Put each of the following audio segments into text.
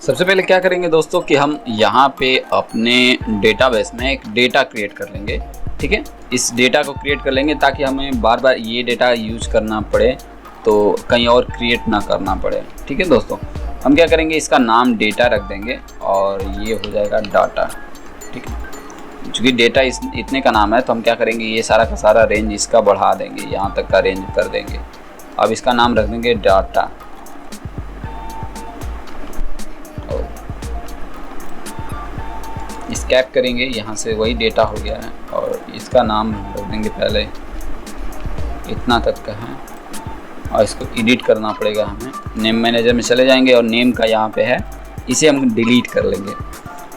सबसे पहले क्या करेंगे दोस्तों कि हम यहाँ पे अपने डेटाबेस में एक डेटा क्रिएट कर लेंगे। ठीक है, इस डेटा को क्रिएट कर लेंगे ताकि हमें बार बार ये डेटा यूज करना पड़े तो कहीं और क्रिएट ना करना पड़े। ठीक है दोस्तों, हम क्या करेंगे, इसका नाम डेटा रख देंगे और ये हो जाएगा डाटा। ठीक है, चूँकि डेटा इतने का नाम है तो हम क्या करेंगे, ये सारा का सारा रेंज इसका बढ़ा देंगे, यहाँ तक का रेंज कर देंगे। अब इसका नाम रख देंगे डाटा। स्कैप करेंगे, यहाँ से वही डेटा हो गया है और इसका नाम रख देंगे पहले इतना तक का है और इसको एडिट करना पड़ेगा हमें। नेम मैनेजर में चले जाएंगे और नेम का यहाँ पे है, इसे हम डिलीट कर लेंगे।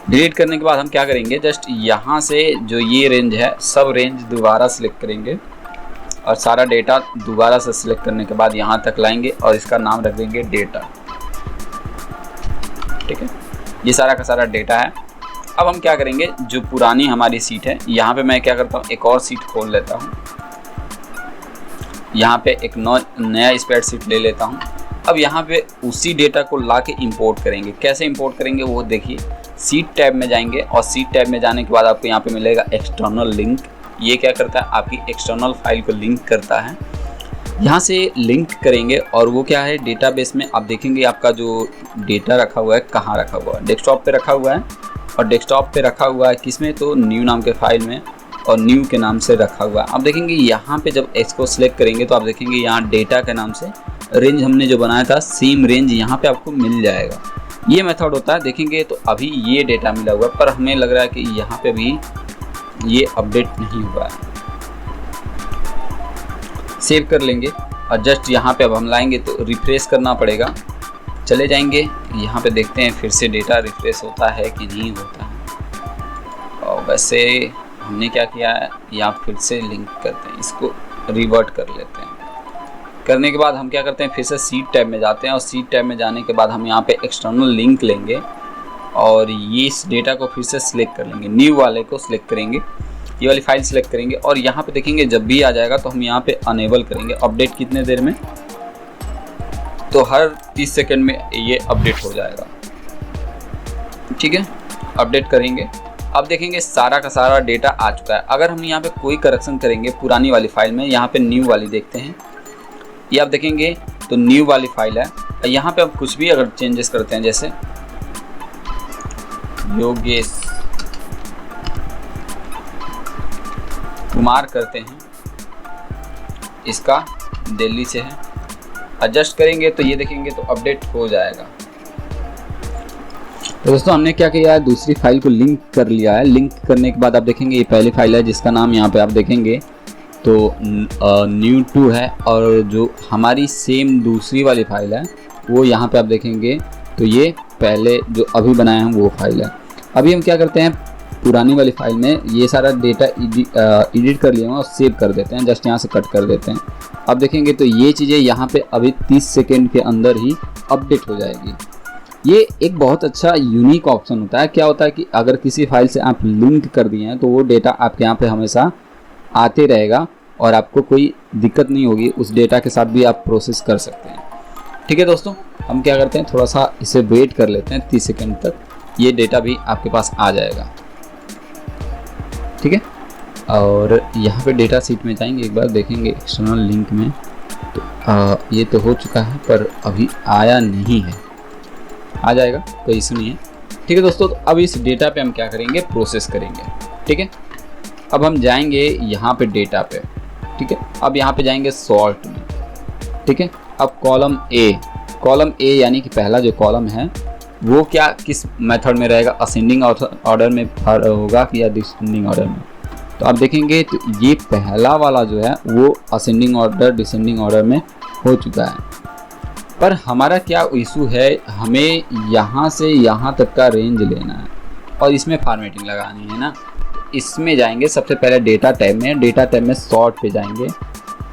डिलीट करने के बाद हम क्या करेंगे, जस्ट यहाँ से जो ये रेंज है सब रेंज दोबारा सिलेक्ट करेंगे और सारा डेटा दोबारा से सिलेक्ट करने के बाद यहाँ तक लाएंगे और इसका नाम रख देंगे डेटा। ठीक है, ये सारा का सारा डेटा है। अब हम क्या करेंगे, जो पुरानी हमारी सीट है यहाँ पे मैं क्या करता हूँ, एक और सीट खोल लेता हूँ। यहाँ पे एक नया स्प्रेडशीट ले लेता हूँ। अब यहाँ पे उसी डेटा को ला के इम्पोर्ट करेंगे। कैसे इम्पोर्ट करेंगे वो देखिए, सीट टैब में जाएंगे और सीट टैब में जाने के बाद आपको यहाँ पे मिलेगा एक्सटर्नल लिंक। ये क्या करता है, आपकी एक्सटर्नल फाइल को लिंक करता है। यहाँ से लिंक करेंगे और वो क्या है, डेटाबेस में आप देखेंगे आपका जो डेटा रखा हुआ है कहाँ रखा हुआ है, डेस्कटॉप पे रखा हुआ है और डेस्कटॉप पे रखा हुआ है किसमें, तो न्यू नाम के फाइल में और न्यू के नाम से रखा हुआ है। आप देखेंगे यहाँ पे जब इसको सिलेक्ट करेंगे तो आप देखेंगे यहाँ डेटा के नाम से रेंज हमने जो बनाया था सेम रेंज यहाँ पे आपको मिल जाएगा। ये मेथड होता है। देखेंगे तो अभी ये डेटा मिला हुआ है पर हमें लग रहा है कि यहाँ पे भी ये अपडेट नहीं हुआ है। सेव कर लेंगे और जस्ट यहाँ पे अब हम लाएंगे तो रिफ्रेश करना पड़ेगा। चले जाएंगे यहाँ पे देखते हैं फिर से डेटा रिफ्रेश होता है कि नहीं होता है। और वैसे हमने क्या किया है, यहाँ फिर से लिंक करते हैं, इसको रिवर्ट कर लेते हैं। करने के बाद हम क्या करते हैं, फिर से सीट टैब में जाते हैं और सीट टैब में जाने के बाद हम यहाँ पे एक्सटर्नल लिंक लेंगे और ये इस डेटा को फिर से सिलेक्ट कर लेंगे, न्यू वाले को सिलेक्ट करेंगे, ये वाली फाइल सिलेक्ट करेंगे और यहाँ पे देखेंगे जब भी आ जाएगा तो हम यहाँ पे अनेबल करेंगे। अपडेट कितने देर में, तो हर 30 सेकंड में ये अपडेट हो जाएगा। ठीक है, अपडेट करेंगे। अब देखेंगे सारा का सारा डेटा आ चुका है। अगर हम यहाँ पे कोई करेक्शन करेंगे पुरानी वाली फाइल में, यहाँ पे न्यू वाली देखते हैं, ये आप देखेंगे तो न्यू वाली फाइल है। यहाँ पे अब कुछ भी अगर चेंजेस करते हैं, जैसे योगेश कुमार करते हैं, इसका दिल्ली से है, एडजस्ट करेंगे तो ये देखेंगे तो अपडेट हो जाएगा। तो दोस्तों हमने क्या किया है, दूसरी फाइल को लिंक कर लिया है। लिंक करने के बाद आप देखेंगे ये पहली फाइल है जिसका नाम यहाँ पे आप देखेंगे तो new2 है और जो हमारी सेम दूसरी वाली फाइल है वो यहाँ पे आप देखेंगे तो ये पहले जो अभी बनाए हैं वो फाइल है। अभी हम क्या करते हैं, पुरानी वाली फाइल में ये सारा डेटा एडिट कर लिया और सेव कर देते हैं, जस्ट यहाँ से कट कर देते हैं। अब देखेंगे तो ये चीज़ें यहाँ पे अभी 30 सेकेंड के अंदर ही अपडेट हो जाएगी। ये एक बहुत अच्छा यूनिक ऑप्शन होता है। क्या होता है कि अगर किसी फाइल से आप लिंक कर दिए हैं तो वो डेटा आपके यहाँ पे हमेशा आते रहेगा और आपको कोई दिक्कत नहीं होगी, उस डेटा के साथ भी आप प्रोसेस कर सकते हैं। ठीक है दोस्तों, हम क्या करते हैं, थोड़ा सा इसे वेट कर लेते हैं 30 सेकेंड तक, ये डेटा भी आपके पास आ जाएगा। ठीक है, और यहाँ पे डेटा सीट में जाएंगे, एक बार देखेंगे एक्सटर्नल लिंक में तो ये तो हो चुका है पर अभी आया नहीं है, आ जाएगा, कोई इशू नहीं है। ठीक है दोस्तों, तो अब इस डेटा पे हम क्या करेंगे, प्रोसेस करेंगे। ठीक है, अब हम जाएंगे यहाँ पे डेटा पे। ठीक है, अब यहाँ पे जाएंगे सॉर्ट में। ठीक है, अब कॉलम ए यानी कि पहला जो कॉलम है वो क्या किस मेथड में रहेगा, असेंडिंग ऑर्डर में होगा या डिसेंडिंग ऑर्डर में। तो आप देखेंगे तो ये पहला वाला जो है वो असेंडिंग ऑर्डर डिसेंडिंग ऑर्डर में हो चुका है। पर हमारा क्या इशू है, हमें यहाँ से यहाँ तक का रेंज लेना है और इसमें फॉर्मेटिंग लगानी है ना। इसमें जाएंगे सबसे पहले डेटा टैब में, डेटा टैब में सॉर्ट पे जाएंगे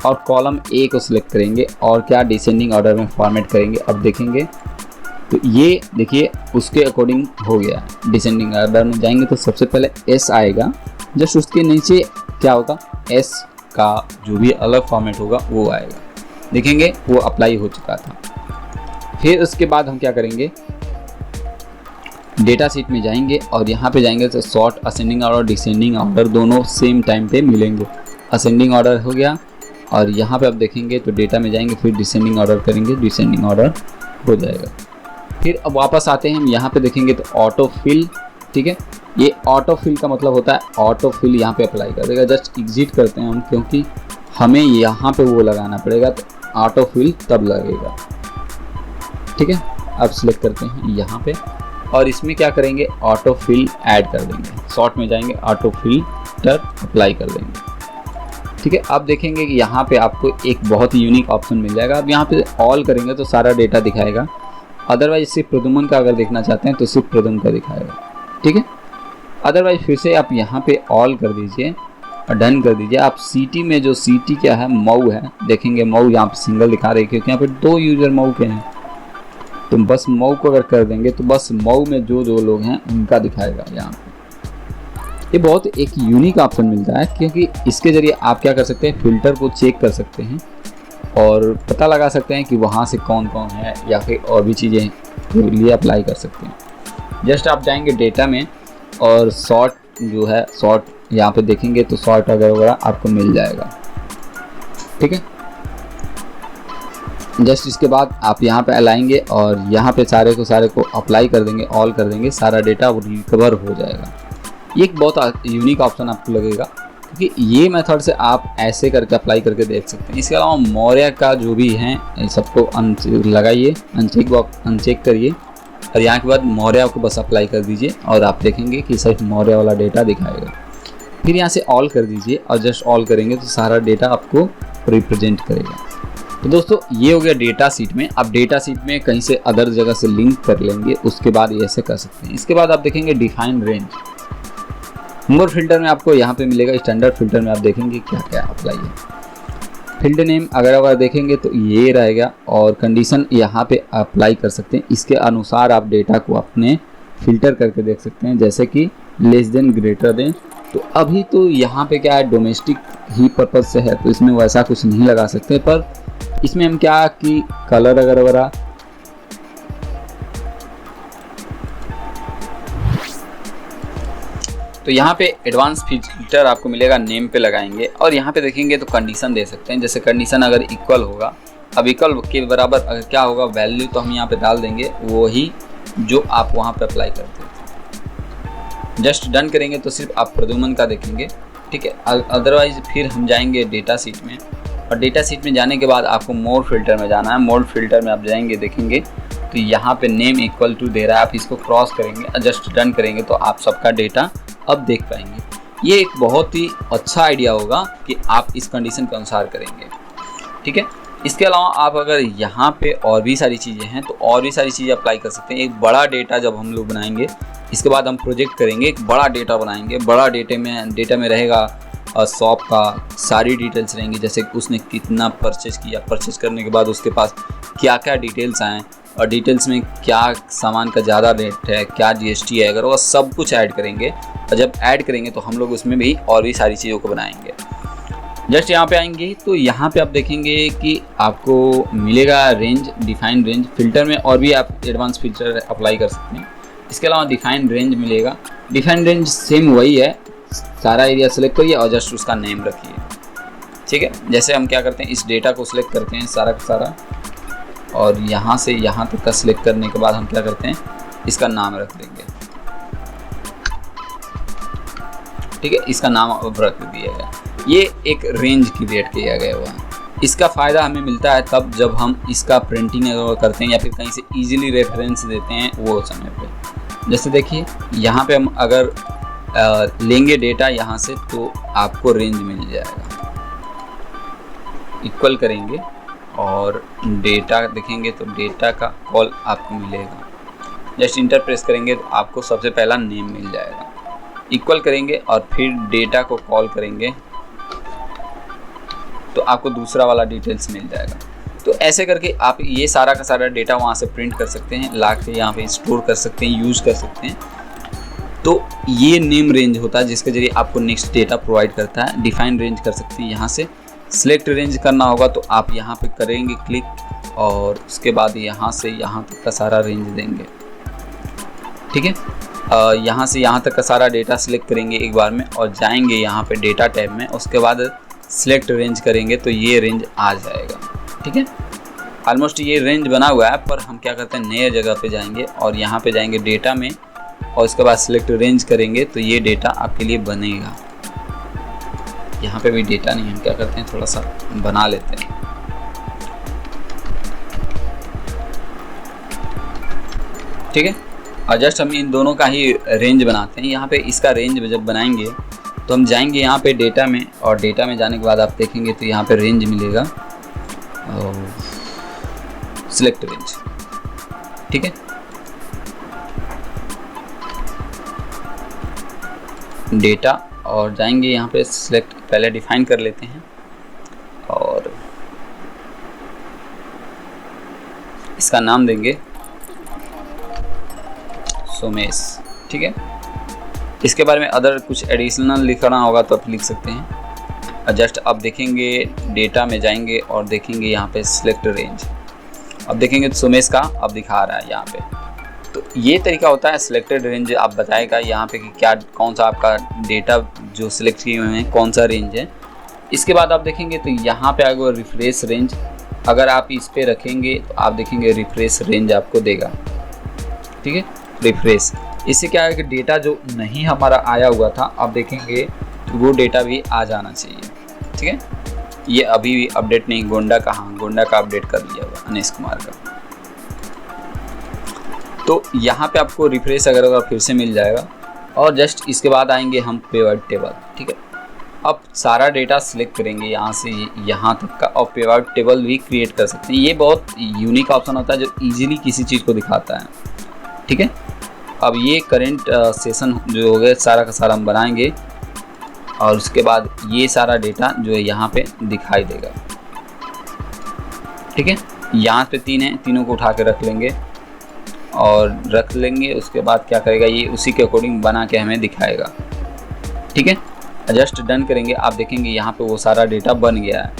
और कॉलम ए को सिलेक्ट करेंगे और क्या डिसेंडिंग ऑर्डर में फॉर्मेट करेंगे। अब देखेंगे तो ये देखिए उसके अकॉर्डिंग हो गया। डिसेंडिंग ऑर्डर में जाएंगे तो सबसे पहले एस आएगा, जस्ट उसके नीचे क्या होगा, एस का जो भी अलग फॉर्मेट होगा वो आएगा। देखेंगे वो अप्लाई हो चुका था। फिर उसके बाद हम क्या करेंगे, डेटा सीट में जाएंगे और यहाँ पे जाएंगे तो sort ascending order descending order दोनों सेम टाइम पे मिलेंगे। असेंडिंग ऑर्डर हो गया और यहाँ पे आप देखेंगे तो डेटा में जाएंगे, फिर डिसेंडिंग ऑर्डर करेंगे, डिसेंडिंग ऑर्डर हो जाएगा। फिर अब वापस आते हैं हम यहाँ पे देखेंगे तो ऑटो फिल, ठीक है। ये ऑटो फिल का मतलब होता है ऑटो फिल यहाँ पे अप्लाई कर देगा। जस्ट एग्जिट करते हैं हम, क्योंकि हमें यहाँ पे वो लगाना पड़ेगा, तो ऑटो फिल तब लगेगा, ठीक है। अब सिलेक्ट करते हैं यहाँ पे और इसमें क्या करेंगे, ऑटो फिल ऐड कर देंगे। सॉर्ट में जाएंगे, ऑटो फिल्टर अप्लाई कर देंगे, ठीक है। अब देखेंगे कि यहाँ पे आपको एक बहुत ही यूनिक ऑप्शन मिल जाएगा। अब यहाँ पे ऑल करेंगे तो सारा डेटा दिखाएगा, अदरवाइज सिर्फ प्रद्युमन का अगर देखना चाहते हैं तो सिर्फ प्रद्युमन का दिखाएगा, ठीक है। अदरवाइज फिर से आप यहाँ पे ऑल कर दीजिए और डन कर दीजिए। आप सीटी में जो सीटी क्या है, मऊ है, देखेंगे मऊ यहाँ पे सिंगल दिखा रहे हैं क्योंकि यहाँ पे 2 यूजर मऊ के हैं। तो बस मऊ को अगर कर देंगे तो बस मऊ में जो लोग हैं उनका दिखाएगा यहाँ पे। ये बहुत एक यूनिक ऑप्शन मिलता है क्योंकि इसके ज़रिए आप क्या कर सकते हैं, फ़िल्टर को चेक कर सकते हैं और पता लगा सकते हैं कि वहाँ से कौन कौन है, या फिर और भी चीज़ें के लिए अप्लाई कर सकते हैं। जस्ट आप जाएंगे डेटा में और सॉर्ट जो है, सॉर्ट यहाँ पे देखेंगे तो सॉर्ट वगैरह आपको मिल जाएगा, ठीक है। जस्ट इसके बाद आप यहाँ पे लाएंगे और यहाँ पे सारे को अप्लाई कर देंगे, ऑल कर देंगे, सारा डेटा रिकवर हो जाएगा। ये एक बहुत यूनिक ऑप्शन आपको लगेगा क्योंकि ये मेथड से आप ऐसे करके अप्लाई करके देख सकते हैं। इसके अलावा मौर्य का जो भी है सबको लगाइए, अनचेक करिए और यहाँ के बाद मौर्य को बस अप्लाई कर दीजिए और आप देखेंगे कि सिर्फ मौर्य वाला डेटा दिखाएगा। फिर यहाँ से ऑल कर दीजिए और जस्ट ऑल करेंगे तो सारा डेटा आपको रिप्रेजेंट करेगा। तो दोस्तों ये हो गया डेटा सीट में। अब डेटा सीट में कहीं से अदर जगह से लिंक कर लेंगे, उसके बाद ये ऐसे कर सकते हैं। इसके बाद आप देखेंगे डिफाइन रेंज। मोर फिल्टर में आपको यहाँ पे मिलेगा, स्टैंडर्ड फिल्टर में आप देखेंगे क्या क्या अप्लाई है। फील्ड नेम अगर देखेंगे तो ये रहेगा और कंडीशन यहाँ पे अप्लाई कर सकते हैं। इसके अनुसार आप डेटा को अपने फिल्टर करके देख सकते हैं, जैसे कि लेस देन ग्रेटर देन। तो अभी तो यहाँ पे क्या है, डोमेस्टिक ही पर्पज से है तो इसमें वैसा कुछ नहीं लगा सकते, पर इसमें हम क्या कि कलर वगैरह तो यहाँ पे एडवांस फिल्टर आपको मिलेगा, नेम पे लगाएंगे और यहाँ पे देखेंगे तो कंडीशन दे सकते हैं। जैसे कंडीशन अगर इक्वल होगा, अब इक्वल के बराबर अगर क्या होगा वैल्यू, तो हम यहाँ पे डाल देंगे वही जो आप वहाँ पे अप्लाई करते थे। जस्ट डन करेंगे तो सिर्फ आप प्रद्युमन का देखेंगे, ठीक है। अदरवाइज फिर हम जाएंगे डेटा सीट में और डेटा सीट में जाने के बाद आपको मोर फिल्टर में जाना है। मोर फिल्टर में आप जाएंगे, देखेंगे तो यहाँ पे नेम इक्वल टू दे रहा है, आप इसको क्रॉस करेंगे और जस्ट डन करेंगे तो आप सबका डेटा अब देख पाएंगे। ये एक बहुत ही अच्छा आइडिया होगा कि आप इस कंडीशन के अनुसार करेंगे, ठीक है। इसके अलावा आप अगर यहाँ पे और भी सारी चीज़ें हैं तो और भी सारी चीज़ें अप्लाई कर सकते हैं। एक बड़ा डेटा जब हम लोग बनाएंगे, इसके बाद हम प्रोजेक्ट करेंगे, एक बड़ा डेटा बनाएंगे। बड़ा डेटा में रहेगा शॉप का सारी डिटेल्स रहेंगी, जैसे उसने कितना परचेज किया, परचेज करने के बाद उसके पास क्या क्या डिटेल्स आए और डिटेल्स में क्या सामान का ज़्यादा रेट है, क्या जीएसटी है, अगर वो सब कुछ ऐड करेंगे। और जब ऐड करेंगे तो हम लोग उसमें भी और भी सारी चीज़ों को बनाएंगे। जस्ट यहाँ पे आएंगे तो यहाँ पे आप देखेंगे कि आपको मिलेगा रेंज, डिफाइन रेंज। फिल्टर में और भी आप एडवांस फिल्टर अप्लाई कर सकते हैं। इसके अलावा डिफाइन रेंज मिलेगा। डिफाइन रेंज सेम वही है, सारा एरिया सेलेक्ट करिए और जस्ट उसका नेम रखिए, ठीक है। जैसे हम क्या करते हैं, इस डेटा को सिलेक्ट करते हैं सारा का सारा और यहाँ से यहाँ तक का सिलेक्ट करने के बाद हम क्या करते हैं, इसका नाम रख देंगे, ठीक है। इसका नाम अब रख दिया गया। ये एक रेंज क्रिएट किया गया हुआ है। इसका फ़ायदा हमें मिलता है तब जब हम इसका प्रिंटिंग करते हैं या फिर कहीं से इजीली रेफरेंस देते हैं वो समय पे। जैसे देखिए यहाँ पे हम अगर लेंगे डेटा यहाँ से तो आपको रेंज मिल जाएगा। इक्वल करेंगे और डेटा देखेंगे तो डेटा का कॉल आपको मिलेगा। जस्ट इंटर प्रेस करेंगे तो आपको सबसे पहला नेम मिल जाएगा। इक्वल करेंगे और फिर डेटा को कॉल करेंगे तो आपको दूसरा वाला डिटेल्स मिल जाएगा। तो ऐसे करके आप ये सारा का सारा डेटा वहाँ से प्रिंट कर सकते हैं, ला के यहाँ पे स्टोर कर सकते हैं, यूज़ कर सकते हैं। तो ये नेम रेंज होता है जिसके जरिए आपको नेक्स्ट डेटा प्रोवाइड करता है। डिफाइन रेंज कर सकते हैं, यहाँ से सिलेक्ट रेंज करना होगा तो आप यहाँ पे करेंगे क्लिक और उसके बाद यहाँ से यहाँ तक का सारा रेंज देंगे। ठीक है। यहाँ से यहाँ तक का सारा डेटा सिलेक्ट करेंगे एक बार में और जाएंगे यहाँ पे डेटा टैब में, उसके बाद सिलेक्ट रेंज करेंगे तो ये रेंज आ जाएगा। ठीक है, ऑलमोस्ट ये रेंज बना हुआ है, पर हम क्या करते हैं नए जगह पे जाएंगे और यहाँ पे जाएंगे डेटा में और उसके बाद सिलेक्ट रेंज करेंगे तो ये डेटा आपके लिए बनेगा। यहाँ पे भी डेटा नहीं, हम क्या करते हैं थोड़ा सा बना लेते हैं। ठीक है, और जस्ट हम इन दोनों का ही रेंज बनाते हैं। यहाँ पे इसका रेंज जब बनाएंगे तो हम जाएंगे यहाँ पे डेटा में और डेटा में जाने के बाद आप देखेंगे तो यहाँ पे रेंज मिलेगा और सिलेक्ट रेंज। ठीक है, डेटा और जाएंगे यहाँ पे सिलेक्ट, पहले डिफाइन कर लेते हैं और इसका नाम देंगे सोमेश। ठीक है, इसके बारे में अदर कुछ एडिशनल लिखना होगा तो आप लिख सकते हैं। जस्ट अब देखेंगे डेटा में जाएंगे और देखेंगे यहाँ पे सिलेक्ट रेंज, अब देखेंगे तो सोमेश का अब दिखा रहा है यहाँ पे। तो ये तरीका होता है सिलेक्टेड रेंज, आप बताएगा यहाँ पे कि क्या कौन सा आपका डेटा जो सिलेक्ट किए हुए हैं कौन सा रेंज है। इसके बाद आप देखेंगे तो यहाँ पे आएगा रिफ्रेश रेंज, अगर आप इस पे रखेंगे तो आप देखेंगे रिफ्रेश रेंज आपको देगा। ठीक है, रिफ्रेश, इससे क्या है कि डेटा जो नहीं हमारा आया हुआ था आप देखेंगे तो वो डेटा भी आ जाना चाहिए। ठीक है, ये अभी भी अपडेट नहीं, गोंडा का अपडेट कर लिया हुआ अनीश कुमार का। तो यहाँ पे आपको रिफ्रेश अगर फिर से मिल जाएगा और जस्ट इसके बाद आएंगे हम पिवट टेबल। ठीक है, अब सारा डेटा सिलेक्ट करेंगे यहाँ से यहाँ तक का और पिवट टेबल भी क्रिएट कर सकते हैं। ये बहुत यूनिक ऑप्शन होता है जो इजीली किसी चीज़ को दिखाता है। ठीक है, अब ये करंट सेशन जो हो गया सारा का सारा हम बनाएंगे और उसके बाद ये सारा डेटा जो है यहाँ पे दिखाई देगा। ठीक है, यहाँ पे 3 है, तीनों को उठा के रख लेंगे और रख लेंगे। उसके बाद क्या करेगा ये उसी के अकॉर्डिंग बना के हमें दिखाएगा। ठीक है, जस्ट डन करेंगे, आप देखेंगे यहाँ पे वो सारा डेटा बन गया है।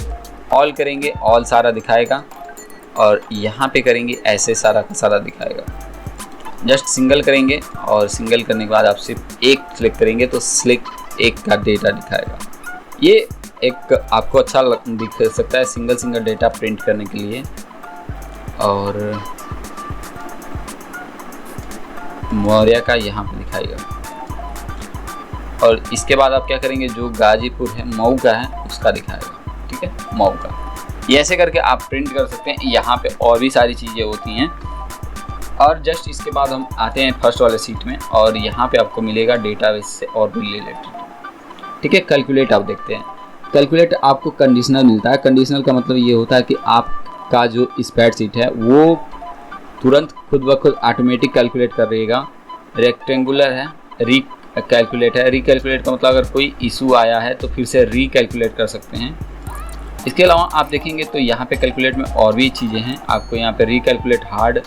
ऑल करेंगे, ऑल सारा दिखाएगा और यहाँ पे करेंगे ऐसे सारा का सारा दिखाएगा। जस्ट सिंगल करेंगे और सिंगल करने के बाद आप सिर्फ एक सिलेक्ट करेंगे तो सिलेक्ट एक का डेटा दिखाएगा। ये एक आपको अच्छा दिख सकता है सिंगल डेटा प्रिंट करने के लिए। और मौर्य का यहाँ पे दिखाएगा और इसके बाद आप क्या करेंगे जो गाजीपुर है मऊ का है उसका दिखाएगा। ठीक है, मऊ का, ये ऐसे करके आप प्रिंट कर सकते हैं। यहाँ पे और भी सारी चीज़ें होती हैं। और जस्ट इसके बाद हम आते हैं फर्स्ट वाले सीट में और यहाँ पे आपको मिलेगा डेटाबेस से और भी रिलेटेड। ठीक है, कैलकुलेट आप देखते हैं। कैलकुलेट आपको कंडीशनल मिलता है। कंडीशनल का मतलब ये होता है कि आपका जो स्प्रेडशीट है वो तुरंत खुद ब खुद ऑटोमेटिक कैलकुलेट कर देगा। रेक्टेंगुलर है, कैलकुलेट है। रिकैलकुलेट का मतलब अगर कोई इशू आया है तो फिर से रिकैलकुलेट कर सकते हैं। इसके अलावा आप देखेंगे तो यहाँ पे कैलकुलेट में और भी चीज़ें हैं। आपको यहाँ पे रिकैलकुलेट हार्ड,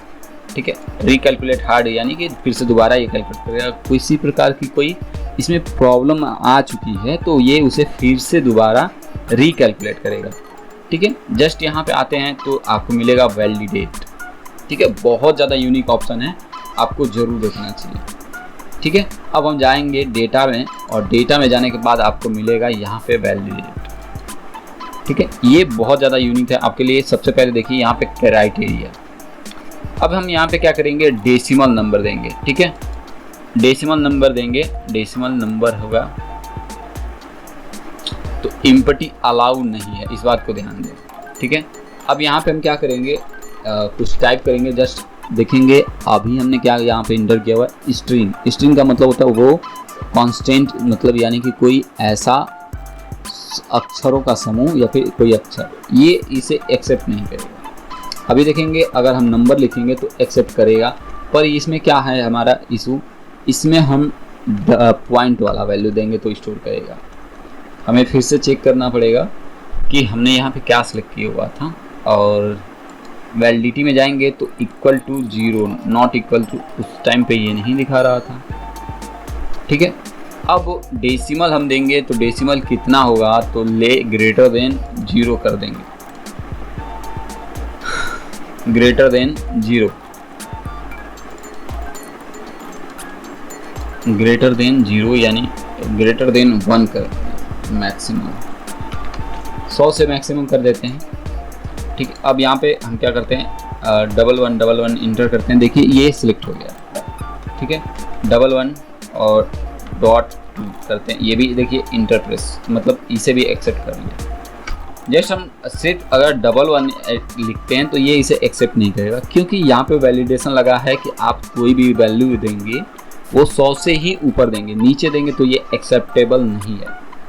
ठीक है, रिकैलकुलेट हार्ड यानी कि फिर से दोबारा ये कैलकुलेट करेगा। किसी प्रकार की कोई इसमें प्रॉब्लम आ चुकी है तो ये उसे फिर से दोबारा रिकैलकुलेट करेगा। ठीक है, जस्ट यहाँ पे आते हैं तो आपको मिलेगा वैलिडेट। ठीक है, बहुत ज़्यादा यूनिक ऑप्शन है, आपको ज़रूर देखना चाहिए। ठीक है, अब हम जाएंगे डेटा में और डेटा में जाने के बाद आपको मिलेगा यहाँ पे वैलिडेट। ठीक है, ये बहुत ज़्यादा यूनिक है आपके लिए। सबसे पहले देखिए यहाँ पे क्राइटेरिया। अब हम यहाँ पे क्या करेंगे डेसिमल नंबर देंगे। ठीक है, डेसिमल नंबर देंगे। डेसिमल नंबर होगा तो इम्पटी अलाउड नहीं है, इस बात को ध्यान दें। ठीक है, अब यहाँ पे हम क्या करेंगे कुछ टाइप करेंगे। जस्ट देखेंगे अभी हमने क्या यहाँ पे इंटर किया हुआ है स्ट्रिंग। स्ट्रिंग का मतलब होता है वो कांस्टेंट, मतलब यानी कि कोई ऐसा अक्षरों का समूह या फिर कोई अक्षर, ये इसे एक्सेप्ट नहीं करेगा। अभी देखेंगे अगर हम नंबर लिखेंगे तो एक्सेप्ट करेगा, पर इसमें क्या है हमारा इशू, इसमें हम पॉइंट वाला वैल्यू देंगे तो स्टोर करेगा। हमें फिर से चेक करना पड़ेगा कि हमने यहाँ पे क्या सिलेक्ट किया हुआ था। और वैलिडिटी में जाएंगे तो equal to 0, not equal to, उस टाइम पे ये नहीं दिखा रहा था। ठीक है, अब डेसिमल हम देंगे तो डेसिमल कितना होगा तो ले ग्रेटर देन 0 कर देंगे, ग्रेटर देन 0। ग्रेटर देन 0 यानी ग्रेटर देन 1 कर मैक्सिमम, 100 से मैक्सिमम कर देते हैं। ठीक है, अब यहाँ पे हम क्या करते हैं, 1111 इंटर करते हैं। देखिए ये सिलेक्ट हो गया। ठीक है, 11 और डॉट करते हैं, ये भी देखिए इंटर प्रेस, मतलब इसे भी एक्सेप्ट कर लिया। जस्ट हम सिर्फ अगर 11 लिखते हैं तो ये इसे एक्सेप्ट नहीं करेगा, क्योंकि यहाँ पे वैलिडेशन लगा है कि आप कोई भी वैल्यू देंगे वो 100 से ही ऊपर देंगे, नीचे देंगे तो ये एक्सेप्टेबल नहीं है।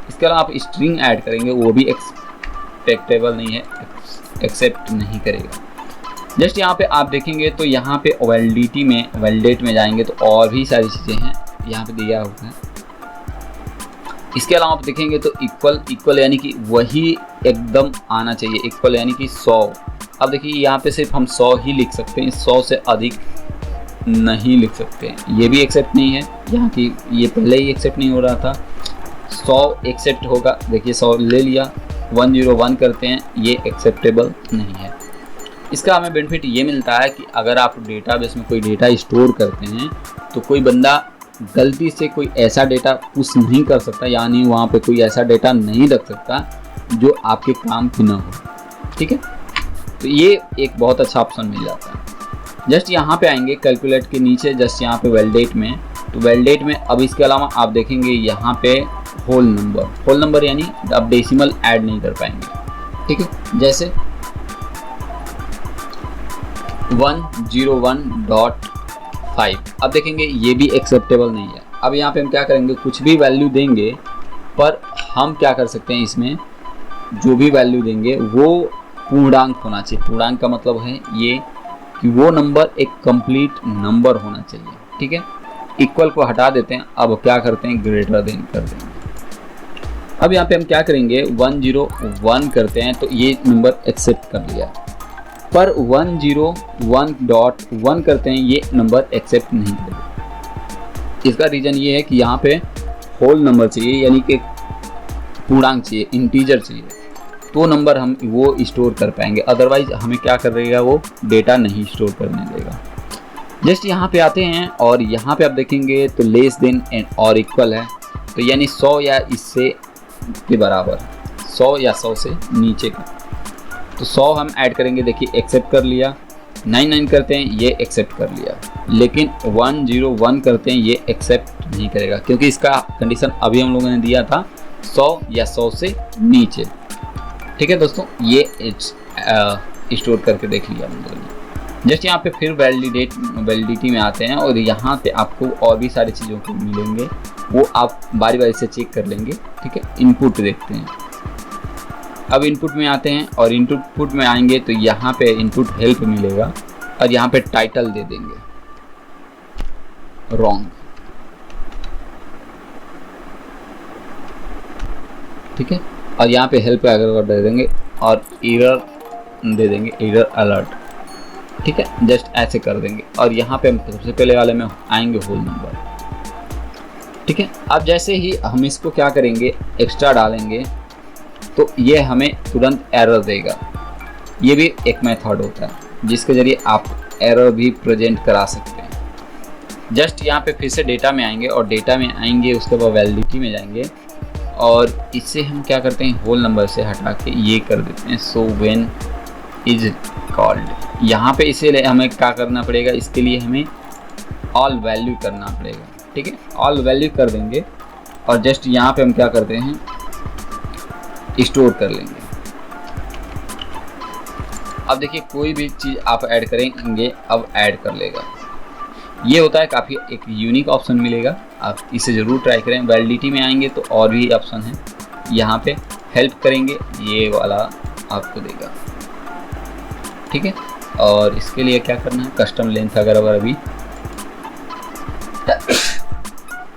इसके अलावा आप स्ट्रिंग ऐड करेंगे वो भी एक्सेप्टेबल नहीं है, एक्सेप्ट नहीं करेगा। जस्ट यहाँ पे आप देखेंगे तो यहाँ पे वैलिडेट में जाएंगे तो और भी सारी चीज़ें हैं यहाँ पे दिया हुआ है। इसके अलावा आप देखेंगे तो इक्वल यानी कि वही एकदम आना चाहिए, इक्वल यानी कि 100। अब देखिए यहाँ पे सिर्फ हम 100 ही लिख सकते हैं, 100 से अधिक नहीं लिख सकते हैं। ये भी एक्सेप्ट नहीं है, यहाँ की ये पहले ही एक्सेप्ट नहीं हो रहा था। 100 एक्सेप्ट होगा, देखिए 100 ले लिया। 101 करते हैं, ये एक्सेप्टेबल नहीं है। इसका हमें बेनिफिट ये मिलता है कि अगर आप डेटाबेस में कोई डेटा स्टोर करते हैं तो कोई बंदा गलती से कोई ऐसा डेटा पुश नहीं कर सकता, यानी वहाँ पे कोई ऐसा डेटा नहीं रख सकता जो आपके काम की ना हो। ठीक है, तो ये एक बहुत अच्छा ऑप्शन मिल जाता है। जस्ट यहाँ पे आएंगे कैलकुलेट के नीचे, जस्ट यहाँ पे वैलिडेट में, तो वैलिडेट में अब इसके अलावा आप देखेंगे यहाँ पे होल नंबर यानी आप डेसिमल ऐड नहीं कर पाएंगे। ठीक है, जैसे 101.5, अब देखेंगे ये भी एक्सेप्टेबल नहीं है। अब यहाँ पे हम क्या करेंगे, कुछ भी वैल्यू देंगे, पर हम क्या कर सकते हैं, इसमें जो भी वैल्यू देंगे वो पूर्णांक होना चाहिए। पूर्णांक का मतलब है ये कि वो नंबर एक कंप्लीट नंबर होना चाहिए। ठीक है, इक्वल को हटा देते हैं, अब क्या करते हैं, ग्रेटर देन कर देंगे। अब यहाँ पे हम क्या करेंगे, 101 करते हैं तो ये नंबर एक्सेप्ट कर लिया, पर 101.1 करते हैं, ये नंबर एक्सेप्ट नहीं करेगा। इसका रीज़न ये है कि यहाँ पे होल नंबर चाहिए, यानी कि पूर्णांक चाहिए, इंटीजर चाहिए, तो नंबर हम वो स्टोर कर पाएंगे। अदरवाइज हमें क्या कर देगा, वो डेटा नहीं स्टोर करने देगा। जस्ट यहाँ पे आते हैं और यहाँ पे आप देखेंगे तो लेस देन एंड और इक्वल है, तो यानी 100 या इससे के बराबर, 100 या 100 से नीचे का, तो 100 हम ऐड करेंगे। देखिए एक्सेप्ट कर लिया। 99 करते हैं, ये एक्सेप्ट कर लिया, लेकिन 101 करते हैं, ये एक्सेप्ट नहीं करेगा, क्योंकि इसका कंडीशन अभी हम लोगों ने दिया था 100 या 100 से नीचे। ठीक है दोस्तों, ये स्टोर करके देख लिया हम लोगों ने। जस्ट यहाँ पे फिर वैलिडिटी में आते हैं और यहाँ पे आपको और भी सारी चीज़ों को मिलेंगे, वो आप बारी बारी से चेक कर लेंगे। ठीक है, इनपुट देखते हैं। अब इनपुट में आते हैं और इनपुट में आएंगे तो यहाँ पे इनपुट हेल्प मिलेगा और यहाँ पे टाइटल दे देंगे रॉन्ग। ठीक है, और यहाँ पे हेल्प अगर दे देंगे और एरर दे देंगे, एरर अलर्ट। ठीक है, जस्ट ऐसे कर देंगे और यहाँ पे हम सबसे पहले वाले में आएंगे होल नंबर। ठीक है, अब जैसे ही हम इसको क्या करेंगे, एक्स्ट्रा डालेंगे तो ये हमें तुरंत एरर देगा। ये भी एक मेथड होता है जिसके ज़रिए आप एरर भी प्रेजेंट करा सकते हैं। जस्ट यहाँ पे फिर से डेटा में आएंगे और डेटा में आएंगे, उसके बाद वैलिडिटी में जाएंगे और इससे हम क्या करते हैं, होल नंबर से हटा के ये कर देते हैं सो व्हेन इज कॉल्ड। यहाँ पे इसे हमें क्या करना पड़ेगा, इसके लिए हमें ऑल वैल्यू करना पड़ेगा। ठीक है, ऑल वैल्यू कर देंगे और जस्ट यहाँ पे हम क्या करते हैं, स्टोर कर लेंगे। अब देखिए कोई भी चीज़ आप ऐड करेंगे, अब ऐड कर लेगा। ये होता है काफ़ी एक यूनिक ऑप्शन मिलेगा, आप इसे ज़रूर ट्राई करें। वैलिडिटी में आएंगे तो और भी ऑप्शन है, यहाँ पे हेल्प करेंगे, ये वाला आपको देगा। ठीक है, और इसके लिए क्या करना है, कस्टम लेंथ अगर अभी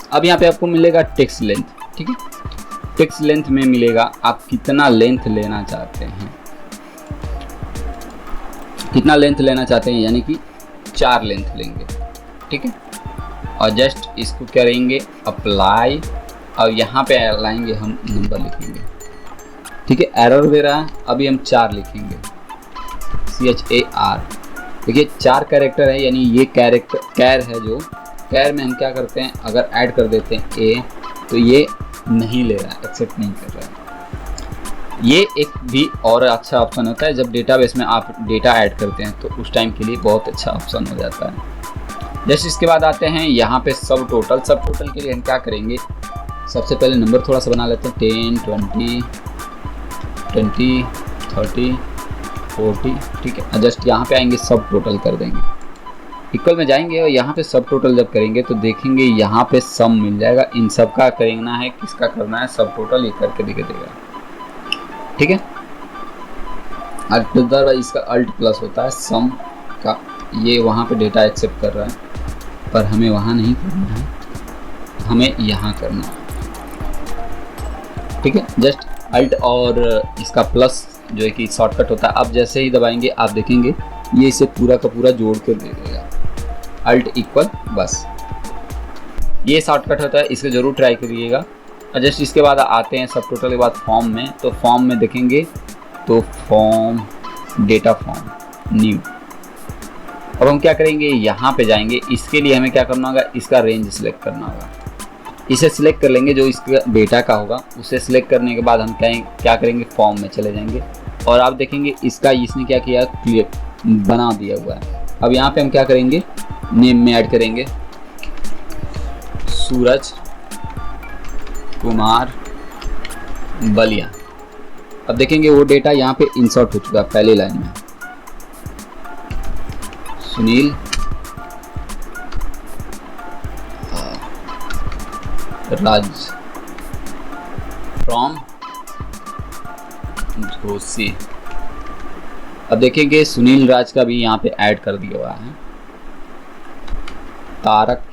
अब यहाँ पे आपको मिलेगा टेक्स्ट लेंथ। ठीक है, टेक्स्ट लेंथ में मिलेगा आप कितना लेंथ लेना चाहते हैं, कितना लेंथ लेना चाहते हैं, यानी कि 4 लेंथ लेंगे। ठीक है, और जस्ट इसको करेंगे अप्लाई और यहाँ पे लाएंगे हम नंबर लिखेंगे। ठीक है, एरर दे रहा है, अभी हम 4 लिखेंगे, CHAR। देखिए 4 कैरेक्टर है, यानी ये कैरेक्टर कैर है जो स्क्वायर में हम क्या करते हैं, अगर ऐड कर देते हैं ए तो ये नहीं ले रहा है, एक्सेप्ट नहीं कर रहा है। ये एक भी और अच्छा ऑप्शन होता है जब डेटाबेस में आप डेटा ऐड करते हैं, तो उस टाइम के लिए बहुत अच्छा ऑप्शन हो जाता है। जैसे इसके बाद आते हैं यहाँ पे सब टोटल। सब टोटल के लिए हम क्या करेंगे, सबसे पहले नंबर थोड़ा सा बना लेते हैं, 10, 20, 20, 30, 40, ठीक है। जस्ट यहाँ पे आएंगे, सब टोटल कर देंगे, इक्वल में जाएंगे और यहाँ पे सब टोटल जब करेंगे तो देखेंगे यहाँ पे सम मिल जाएगा। इन सब का करना है, किसका करना है, सब टोटल ये करके दिखा देगा, ठीक है। अदरवाइज इसका अल्ट प्लस होता है सम का, ये वहाँ पे डेटा एक्सेप्ट कर रहा है पर हमें वहाँ नहीं करना है, हमें यहाँ करना है, ठीक है। जस्ट अल्ट और इसका प्लस जो है कि शॉर्टकट होता है, आप जैसे ही दबाएंगे आप देखेंगे ये इसे पूरा का पूरा जोड़ कर दे देगा, अल्ट इक्वल बस, ये शॉर्टकट होता है, इसको जरूर ट्राई करिएगा। और जस्ट इसके बाद आते हैं सब टोटल के बाद फॉर्म में, तो फॉर्म में देखेंगे तो फॉर्म, डेटा फॉर्म, न्यू। अब हम क्या करेंगे, यहाँ पे जाएंगे, इसके लिए हमें क्या करना होगा, इसका रेंज सिलेक्ट करना होगा। इसे सिलेक्ट कर लेंगे, जो इसका डेटा का होगा उसे सिलेक्ट करने के बाद हम क्या करेंगे, फॉर्म में चले जाएंगे और आप देखेंगे इसका इसने क्या किया, क्लियर बना दिया हुआ है। अब यहाँ पे हम क्या करेंगे, नेम में ऐड करेंगे सूरज कुमार बलिया। अब देखेंगे वो डेटा यहाँ पे इंसर्ट हो चुका है पहली लाइन में, सुनील राज फ्रॉम घोसी। अब देखेंगे सुनील राज का भी यहाँ पे ऐड कर दिया हुआ है, तारक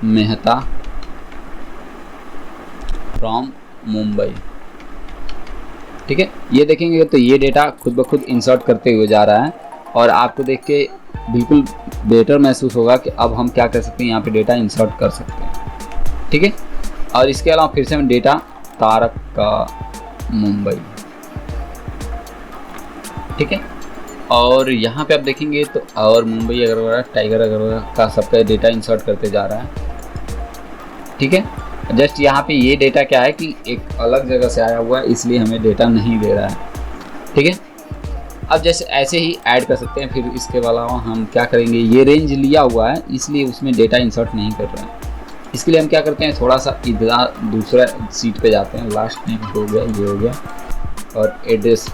मेहता फ्रॉम मुंबई, ठीक है। ये देखेंगे तो ये डेटा खुद ब खुद इंसर्ट करते हुए जा रहा है और आपको देख के बिल्कुल बेटर महसूस होगा कि अब हम क्या कर सकते हैं, यहाँ पे डेटा इंसर्ट कर सकते हैं, ठीक है। और इसके अलावा फिर से हम डेटा तारक का मुंबई, ठीक है। और यहाँ पे आप देखेंगे तो और मुंबई अगर टाइगर अगर का सबका डेटा इंसर्ट करते जा रहा है, ठीक है। जस्ट यहाँ पे ये डेटा क्या है कि एक अलग जगह से आया हुआ है, इसलिए हमें डेटा नहीं दे रहा है, ठीक है। अब जैसे ऐसे ही ऐड कर सकते हैं। फिर इसके अलावा हम क्या करेंगे, ये रेंज लिया हुआ है इसलिए उसमें डेटा इंसर्ट नहीं कर रहे हैं। इसके लिए हम क्या करते हैं, थोड़ा सा इधर दूसरा सीट पे जाते हैं, लास्ट नेम हो गया, ये हो गया और एड्रेस,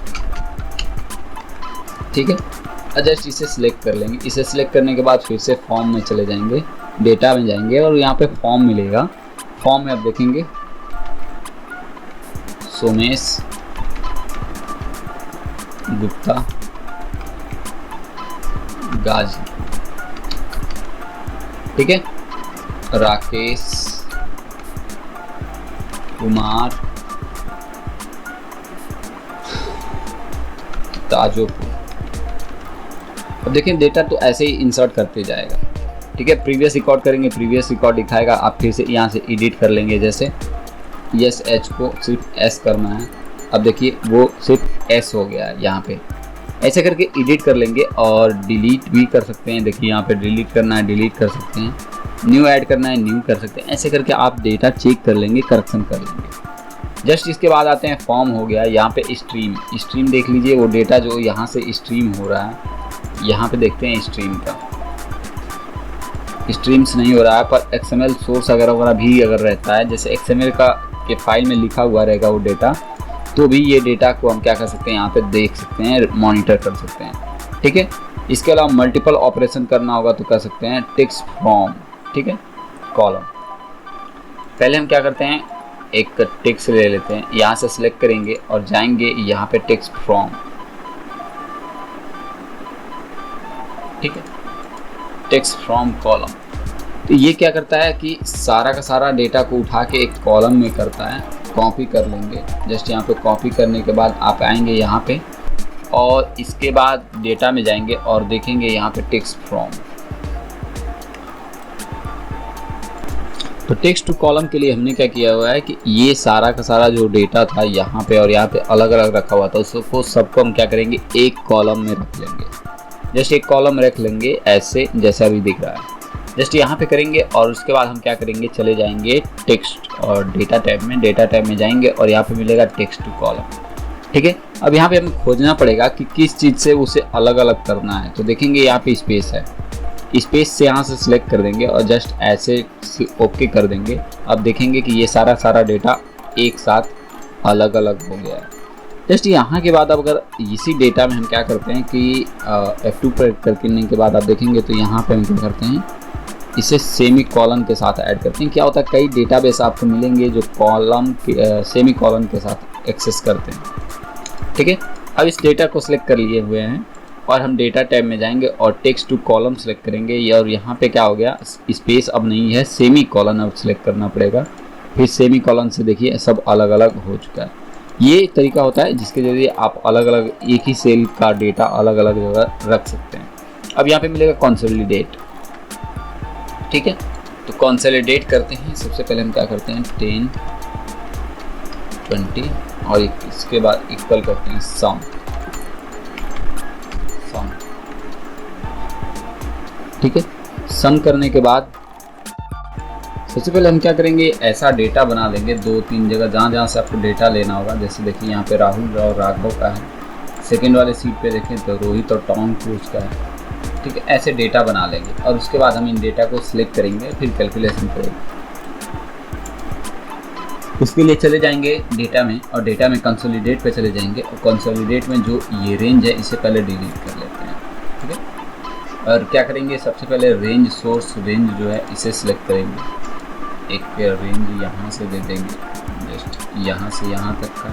ठीक है। जस्ट इसे सिलेक्ट कर लेंगे। इसे सिलेक्ट करने के बाद फिर से फॉर्म में चले जाएंगे, डेटा में जाएंगे और यहाँ पे फॉर्म मिलेगा। फॉर्म में आप देखेंगे सोमेश गुप्ता गाजी, ठीक है। राकेश कुमार ताजोपुर। अब देखें डेटा तो ऐसे ही इंसर्ट करते जाएगा, ठीक है। प्रीवियस रिकॉर्ड करेंगे, प्रीवियस रिकॉर्ड दिखाएगा, आप फिर से यहाँ से एडिट कर लेंगे। जैसे यस एच को सिर्फ एस करना है, अब देखिए वो सिर्फ एस हो गया है यहाँ पे। ऐसे करके एडिट कर लेंगे और डिलीट भी कर सकते हैं। देखिए यहाँ पे डिलीट करना है, डिलीट कर सकते हैं, न्यू ऐड करना है, न्यू कर सकते हैं। ऐसे करके आप डेटा चेक कर लेंगे, करेक्शन कर लेंगे। जस्ट इसके बाद आते हैं फॉर्म हो गया। यहाँ पे स्ट्रीम देख लीजिए, वो डेटा जो यहाँ से स्ट्रीम हो रहा है, यहाँ पे देखते हैं स्ट्रीम का, स्ट्रीम्स नहीं हो रहा है पर XML सोर्स वगैरह भी अगर रहता है, जैसे XML का के फाइल में लिखा हुआ रहेगा वो डेटा, तो भी ये डेटा को हम क्या कर सकते हैं, यहाँ पे देख सकते हैं, मॉनिटर कर सकते हैं, ठीक है। इसके अलावा मल्टीपल ऑपरेशन करना होगा तो कर सकते हैं टेक्स्ट फ्रॉम, ठीक है, कॉलम। पहले हम क्या करते हैं, एक टेक्स्ट ले लेते हैं, यहाँ से सिलेक्ट करेंगे और जाएंगे यहाँ पे टेक्स्ट फ्रॉम, ठीक है, टेक्स्ट फ्रॉम कॉलम। तो ये क्या करता है कि सारा का सारा डेटा को उठा के एक कॉलम में करता है, कॉपी कर लेंगे। जस्ट यहाँ पे कॉपी करने के बाद आप आएंगे यहाँ पे और इसके बाद डेटा में जाएंगे और देखेंगे यहाँ पे टेक्स्ट फ्रॉम। तो टेक्स्ट टू कॉलम के लिए हमने क्या किया हुआ है कि ये सारा का सारा जो डेटा था यहाँ पे और यहाँ पे अलग अलग रखा हुआ था, उसको सबको हम क्या करेंगे, एक कॉलम में रख लेंगे। जस्ट एक कॉलम रख लेंगे ऐसे जैसा अभी दिख रहा है, जस्ट यहाँ पे करेंगे और उसके बाद हम क्या करेंगे, चले जाएंगे टेक्स्ट और डेटा टैब में। डेटा टैब में जाएंगे और यहाँ पे मिलेगा टेक्स्ट टू कॉलम। ठीक है, अब यहाँ पे हमें खोजना पड़ेगा कि किस चीज़ से उसे अलग अलग करना है। तो देखेंगे यहाँ पे स्पेस है, स्पेस से यहाँ से सिलेक्ट कर देंगे और जस्ट ऐसे ओके कर देंगे। अब देखेंगे कि ये सारा डेटा एक साथ अलग अलग हो गया है। जस्ट यहाँ के बाद अब अगर इसी डेटा में हम क्या करते हैं कि F2 पर करने के बाद आप देखेंगे तो यहाँ पे हम क्या करते हैं, इसे सेमी कॉलन के साथ ऐड करते हैं। क्या होता है, कई डेटाबेस आपको मिलेंगे जो कॉलम के सेमी कॉलन के साथ एक्सेस करते हैं। ठीक है, अब इस डेटा को सिलेक्ट कर लिए हुए हैं और हम डेटा टैब में जाएंगे और टेक्स्ट टू कॉलम सेलेक्ट करेंगे। और यहाँ पे क्या हो गया, स्पेस अब नहीं है, सेमी कॉलन अब सिलेक्ट करना पड़ेगा। फिर सेमी कॉलन से देखिए सब अलग अलग हो चुका है। ये एक तरीका होता है जिसके जरिए आप अलग अलग एक ही सेल का डेटा अलग अलग जगह रख सकते हैं। अब यहाँ पे मिलेगा कंसोलिडेट। ठीक है, तो कंसोलिडेट करते हैं। सबसे पहले हम क्या करते हैं, 10 20 और इसके बाद इक्वल करते हैं सम। ठीक है, सम करने के बाद सबसे पहले हम क्या करेंगे, ऐसा डेटा बना लेंगे 2-3 जगह जहाँ से आपको डेटा लेना होगा। जैसे देखिए यहाँ पे राहुल और राघव का है, सेकेंड वाले सीट पे देखें तो रोहित और टॉम क्रूज का है। ठीक है, ऐसे डेटा बना लेंगे और उसके बाद हम इन डेटा को सिलेक्ट करेंगे, फिर कैलकुलेशन करेंगे। उसके लिए चले जाएंगे डेटा में और डेटा में कंसोलिडेट पे चले जाएंगे और कंसोलिडेट में जो ये रेंज है इसे पहले डिलीट कर लेते हैं। ठीक है, और क्या करेंगे, सबसे पहले रेंज, सोर्स रेंज जो है इसे सिलेक्ट करेंगे। एक रेंज यहाँ से दे देंगे, जस्ट यहाँ से यहाँ तक का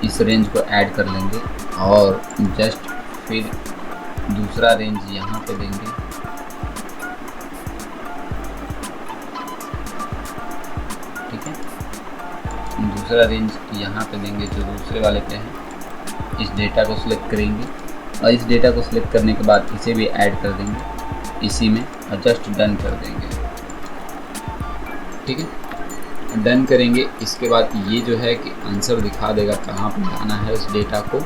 इस रेंज को ऐड कर लेंगे और जस्ट फिर दूसरा रेंज यहाँ पे देंगे। ठीक है, दूसरा रेंज यहाँ पे देंगे जो दूसरे वाले पे है। इस डेटा को सिलेक्ट करेंगे और इस डेटा को सिलेक्ट करने के बाद इसे भी ऐड कर देंगे इसी में और जस्ट डन कर देंगे। ठीक है, डन करेंगे। इसके बाद ये जो है कि आंसर दिखा देगा कहाँ पर लाना है उस डेटा को।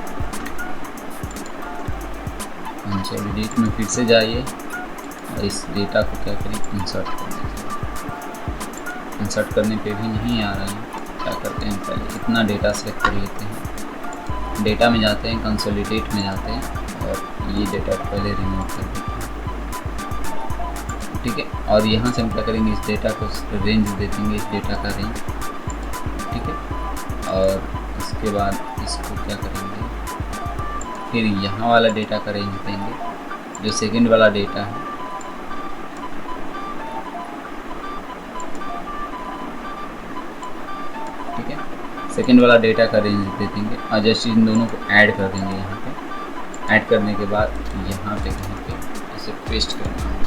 कंसोलिडेट में फिर से जाइए और इस डेटा को क्या करें, इंसर्ट कर दीजिए। इंसर्ट करने पे भी नहीं आ रहा है, क्या करते हैं, पहले इतना डेटा सेलेक्ट कर लेते हैं। डेटा में जाते हैं, कंसोलिडेट में जाते हैं और ये डेटा को पहले रिमूव कर देते हैं। ठीक है, और यहाँ से हम क्या करेंगे, इस डेटा को रेंज दे देंगे, इस डेटा का रेंज। ठीक है, और इसके बाद इसको क्या करेंगे, फिर यहाँ वाला डेटा का रेंज देंगे जो सेकंड वाला डेटा है। ठीक है, सेकंड वाला डेटा का रेंज दे देंगे और जैसे इन दोनों को ऐड कर देंगे। यहाँ पे ऐड करने के बाद यहाँ पे कहीं पे इसे पेस्ट करना है।